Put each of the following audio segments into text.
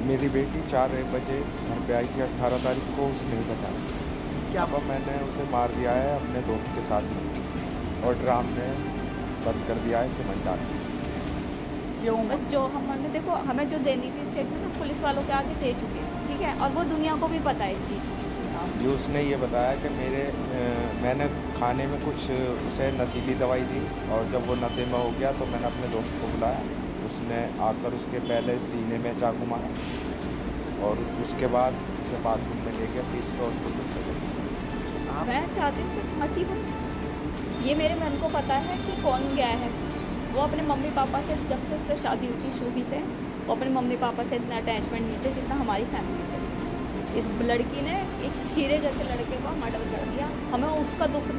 मेरी बेटी 4 बजे घर पे आई थी 18 तारीख को, उसने ही बताया। क्या अब मैंने उसे मार दिया है अपने दोस्त के साथ में, और ड्राम में बंद कर दिया है सीमेंट डाल के। क्यों? बस जो हमने देखो हमें जो देनी थी स्टेटमेंट हम पुलिस वालों के आगे दे चुके हैं, ठीक है, और वो दुनिया को भी पता है इस चीज़ की। जी, उसने ये बताया कि मैंने खाने में कुछ उसे नशीली दवाई दी, और जब वो नशे में हो गया तो मैंने अपने दोस्त को बुलाया। उसने आकर उसके पहले सीने में चाकू मारा, और उसके बाद उसे बाथरूम में ले गया पीछ कर उसको कुछ मैं चाहती हूँ सिर्फ हंसी हो। ये मेरे मन को पता है कि कौन गया है। वो अपने मम्मी पापा से जब से उससे शादी हुई थी शूबी से, वो अपने मम्मी पापा से इतना अटैचमेंट नहीं थे जितना हमारी फैमिली से। इस लड़की ने एक हीरे जैसे लड़के को मर्डर कर दिया। हमें उसका दुख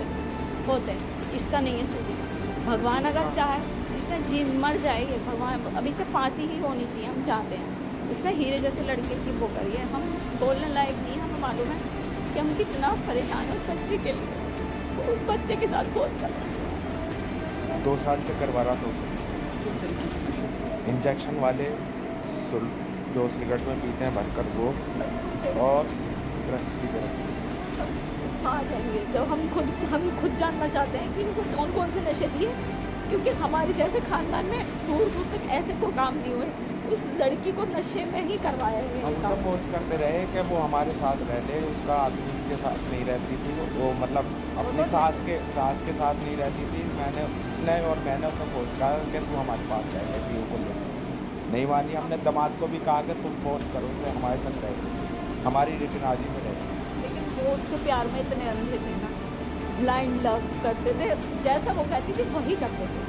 होता है, इसका नहीं है शूबी का। भगवान अगर चाहे इसने जी मर जाएगी, भगवान अभी से फांसी ही होनी चाहिए, हम चाहते हैं। उसने हीरे जैसे लड़के की वो करी है। हम बोलने लायक नहीं है, हमें मालूम है कि हम कितना परेशान हैं उस बच्चे के लिए। उस बच्चे के साथ बहुत कर 2 साल से करवा रहा था उसे। किस तरीके की नशे? इंजेक्शन वाले सुल्फ 2 सिगरेट में पीते हैं भरकर वो, और ड्रग्स भी करते हैं। आ जाएंगे जब हम खुद जानना चाहते हैं कि उसे कौन कौन से नशे दिए, क्योंकि हमारे जैसे खानदान में दूर दूर तक ऐसे कोई काम नहीं हुए। उस लड़की को नशे में ही करवाया है हम ये काम। सपोर्ट करते रहे कि वो हमारे साथ रह ले। उसका आदमी के साथ नहीं रहती थी वो, मतलब अपनी सास के साथ नहीं रहती थी। मैंने उसे फोर्स कहा कि तू हमारे पास रहे पीओ को ले, नहीं मानी। हमने दामाद को भी कहा कि तुम फोर्स करो उसे हमारे साथ रहे, हमारी रिटनाजी में रहे। लेकिन वो उसके प्यार में इतने अंधे थे ना, ब्लाइंड लव करते थे, जैसा वो कहती थी वही करते थे।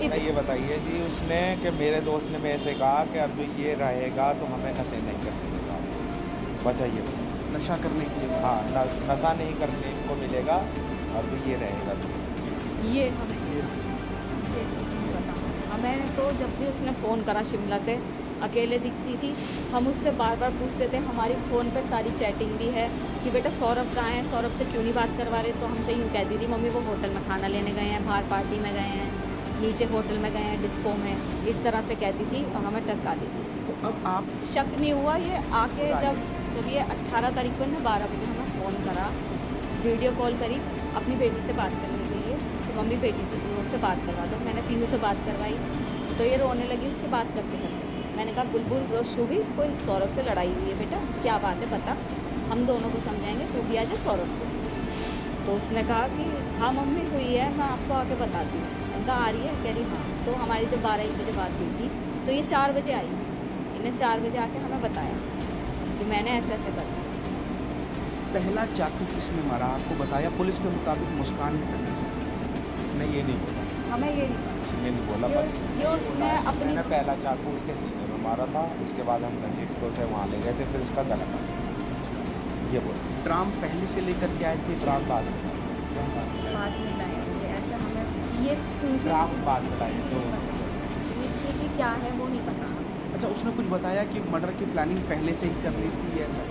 नहीं, ये बताइए जी उसने कि मेरे दोस्त ने मेरे से कहा कि अब ये रहेगा तो हमें नशे नहीं करने देगा। बताइए। नशा करने के लिए? हाँ, नशा नहीं करने को मिलेगा, अब ये रहेगा तो। ये हमें बताओ। हमें तो जब भी उसने फ़ोन करा शिमला से, अकेले दिखती थी, हम उससे बार बार पूछते थे। हमारी फ़ोन पर सारी चैटिंग भी है कि बेटा सौरभ कहाँ है, सौरभ से क्यों नहीं बात करवा रहे। तो हमसे यूँ कहती थी मम्मी वो होटल में खाना लेने गए हैं, बाहर पार्टी में गए हैं, नीचे होटल में गए हैं, डिस्को में, इस तरह से कहती थी और हमें टरका देती थी। तो अब आप शक नहीं हुआ। ये आके जब ये 18 तारीख को ने 12 बजे हमें फ़ोन करा, वीडियो कॉल करी अपनी बेटी से बात करने के लिए, तो मम्मी बेटी से बात करवा दो। मैंने पीनू से बात करवाई तो ये रोने लगी उसके बात करते करते। मैंने कहा बुलबुल शुभी कोई सौरभ से लड़ाई हुई है बेटा, क्या बात है बता, हम दोनों को समझाएंगे, तू भी आ जा सौरभ को। तो उसने कहा कि हाँ मम्मी हुई है, मैं आपको आके बताती हूँ। उनका आ रही है, कह रही हाँ। तो हमारी जब 12-1 बजे बात हुई थी तो ये 4 बजे आई। इन्हें 4 बजे आके हमें बताया कि मैंने ऐसे ऐसे कर दिया। पहला चाकू किसने मारा आपको बताया? पुलिस के मुताबिक मुस्कान ने करना। नहीं, ये नहीं बोला, हमें ये नहीं पता। उसने नहीं बोला। बस ये उसने अपनी मैंने पहला चाकू उसके सीने में मारा था, उसके बाद हम घसीट को उसे वहाँ ले गए थे, फिर उसका गला काटा, ये बोला। ड्राम पहले से लेकर के आए थे? ड्राम बाद में बात में लाएंगे ऐसा हमें ये ड्राम बाद में लाए तो मिस्ट्री की क्या है वो नहीं पता। अच्छा, उसने कुछ बताया कि मर्डर की प्लानिंग पहले से ही कर ली थी ऐसा?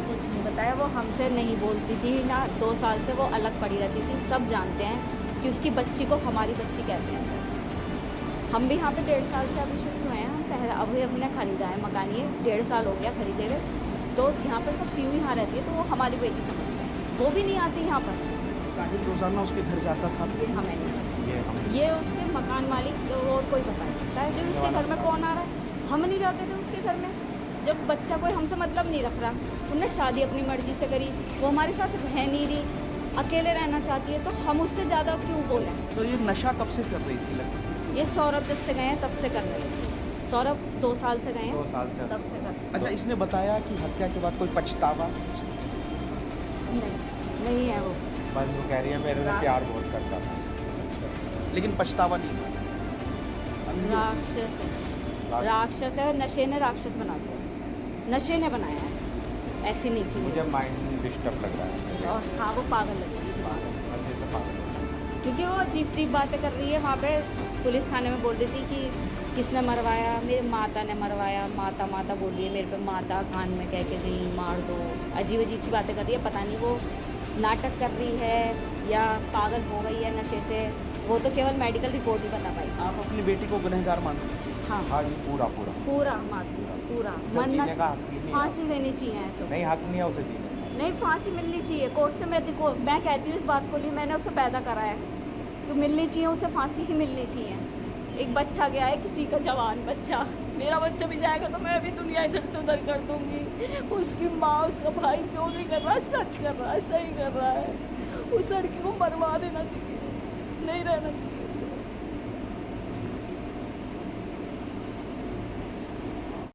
कुछ नहीं बताया। वो हमसे नहीं बोलती थी ना, 2 साल से वो अलग पड़ी रहती थी। सब जानते हैं कि उसकी बच्ची को हमारी बच्ची कहते हैं सर। हम भी यहाँ पे 1.5 साल से अभी शुरू हुए हैं। हम पहले अभी हमने खरीदा है मकान, ये 1.5 साल हो गया खरीदे हुए। तो यहाँ पे सब पीयू यहाँ रहती है, तो वो हमारी बेटी समझते हैं। वो भी नहीं आती यहाँ पर। साहिल रोज़ाना उसके घर जाता था? ये हमें नहीं पता। ये उसके मकान मालिक तो और कोई बता सकता है जब उसके घर में कौन आ रहा है। हम नहीं जाते थे उसके घर में जब बच्चा कोई हमसे मतलब नहीं रख रहा। उन्होंने शादी अपनी मर्जी से करी, वो हमारे साथ रह नहीं रही, अकेले रहना चाहती है, तो हम उससे ज़्यादा क्यों बोलें। तो ये नशा कब से कर रही थी लगभग? ये सौरभ जब से गए हैं तब से कर रहे हैं। सौरभ 2 साल से गए हैं, 2 साल से तब से कर रहे हैं। अच्छा, इसने बताया कि हत्या के बाद कोई पछतावा? नहीं है वो। बस वो कह रही है मेरे से प्यार बहुत करता था, लेकिन पछतावा नहीं हुआ? राक्षस है, राक्षस है, और नशे ने राक्षस बना दिया उसे। नशे ने बनाया है, ऐसी नहीं थी। मुझे माइंड डिस्टर्ब लग रहा है। और हाँ वो पागल लग रही थी बात से, अच्छे से पागल लग रहा है। क्योंकि वो अजीब अजीब बातें कर रही है। वहाँ पे पुलिस थाने में बोल रही थी कि किसने मरवाया, मेरे माता ने मरवाया, माता माता बोल रही है मेरे पे, माता कान में कह के गई मार दो। अजीब अजीब सी बातें कर रही है, पता नहीं वो नाटक कर रही है या पागल हो गई है नशे से। वो तो केवल मेडिकल रिपोर्ट ही बता पाई। आप अपनी बेटी को गुनहगार मानते हैं? हाँ हाँ जी, पूरा पूरा। पूरा मार पूरा उसे मरना जीने का हक ही नहीं है। फांसी देनी चाहिए ऐसे। नहीं, हक नहीं है उसे जीने का। नहीं, फांसी मिलनी चाहिए कोर्ट से। मैं कहती हूँ इस बात को लिए, मैंने उसे पैदा करा है तो मिलनी चाहिए उसे, फांसी ही मिलनी चाहिए। एक बच्चा गया है, किसी का जवान बच्चा, मेरा बच्चा भी जाएगा तो मैं भी दुनिया इधर से उधर कर दूंगी। उसकी माँ, उसका भाई जो भी कर रहा है सच कर रहा है, सही कर रहा है। उस लड़की को मरवा देना चाहिए, नहीं रहना चाहिए।